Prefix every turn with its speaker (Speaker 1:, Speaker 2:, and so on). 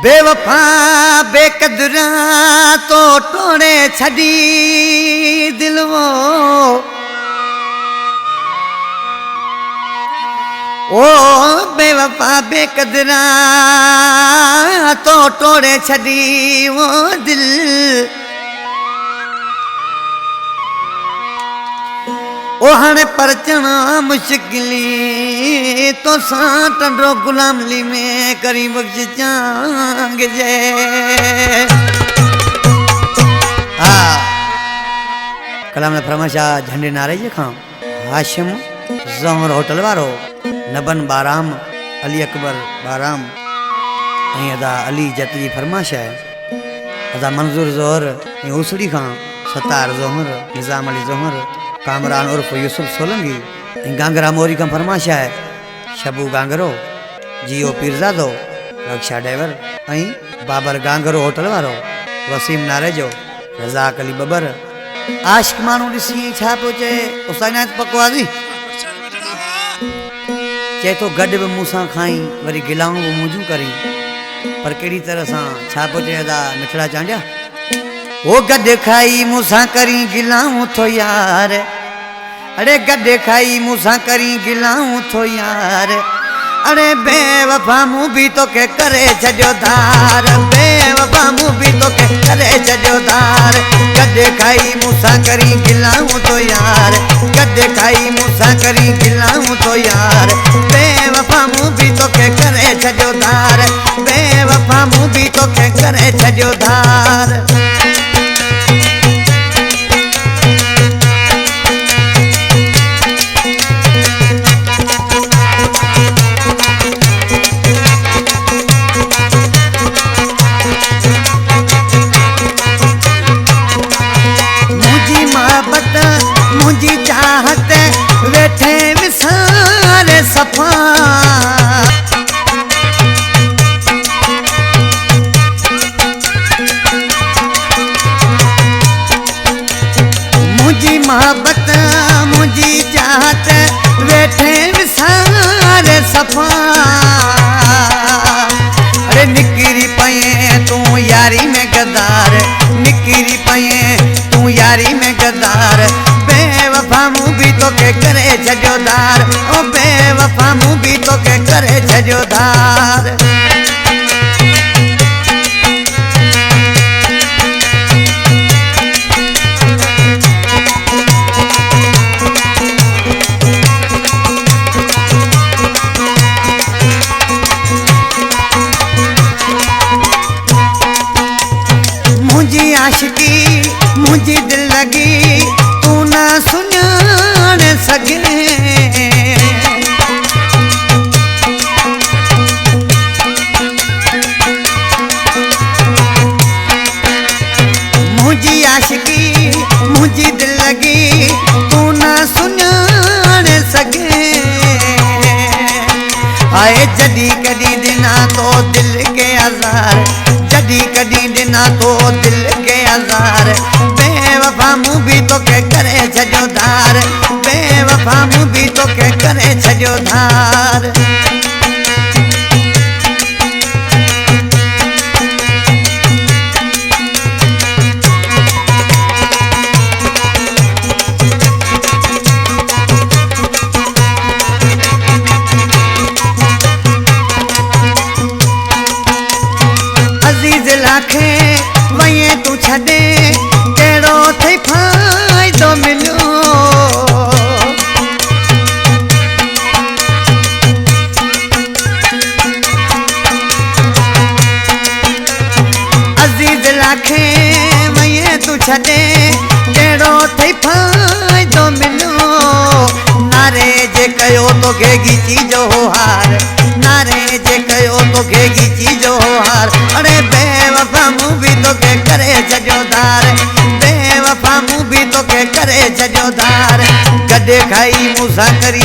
Speaker 1: बेवफा बेकदरा तो टोड़े छड़ी दिल वो ओ बेवफा बेकदरा तो टोड़े छड़ी वो दिल ओ हाणे परचना मुश्किली तो टंडो गुलामली में करी बख्श चांग जे हाँ कलाम फरमाशा झंडे नारे जे खां हाशिम ज़ोहर होटल वारो नबन बाराम अली अकबर बाराम अदा अली जतली फरमाश है अदा मंजूर ज़ोहर उसड़ी खां सतार ज़ोहर निज़ाम अली ज़ोहर कामरान उर्फ यूसुफ सोलंगी गांगरा मोरी का फरमाशा है शबू गांगरो जियो पीरजादो रक्षा ड्राइवर बाबर गांगरो होटल वारो वसीम नारेजो रज़ाक अली बबर आशिक मानू ॾिसी छा पियो चए उसाइनात पकवादी चए तो गॾ बि मूंसां खाई वरी गिलाऊं बि मुंहिंजूं करी पर कहिड़ी तरह सां छा पियो चए अदा मिठड़ा चांडिया वो गॾ खाई मूंसां करी गिलाऊं थो यार अरे गॾ खाई मूंसां करी गिलाऊं थो यार अरे बेवफा मूं बि तोखे करे छॾियो धार बेवफा मूं बि तोखे करे छॾियो धार गॾ खाई मूंसां करी गिलाऊं थो यार गॾ खाई मूंसां करी गिलाऊं थो यार बेवफा मूं बि तोखे करे छॾियो धार बेवफा मूं बि तोखे करे छॾियो धार मुझी चाहत वेठे विसारे सफा मुझी मोहब्बत मुझी चाहत वेठे विसारे सफा अरे निकिरी पए तू यारी में गदार निकिरी पए तू यारी में गदार बेवफा मूं बि तोखे करे छॾियो धार ओ बेवफा मूं बि तोखे करे छॾियो धार मुझी आशिकी मुझी दिल लगी तू ना सुञाण सघे मुझी आशिकी मुझी दिल लगी तू ना सुञाण सघे आए जॾी कॾी ॾिना तो दिल के आज़ार जॾी कॾी ॾिना तो दिल के आज़ार बेवफा मूं बि तोखे करे छॾियो धार बेवफा मूं बि तोखे करे छॾियो धार अज़ीज़ लाखे वये तू छॾे कहिड़ो अथई फ़ाइदो मिलियो अज़ीज़ लाखे वये तू छॾे कहिड़ो अथई फ़ाइदो मिलियो नारे जे कयो तोखे ॻीची जो हार नारे जे कयो तोखे ॻीची जो हार अरे बेवफा मूं बि तोखे करे छॾियो धार बेवफा मूं बि तोखे करे छॾियो धार गॾ खाई मूंसां करी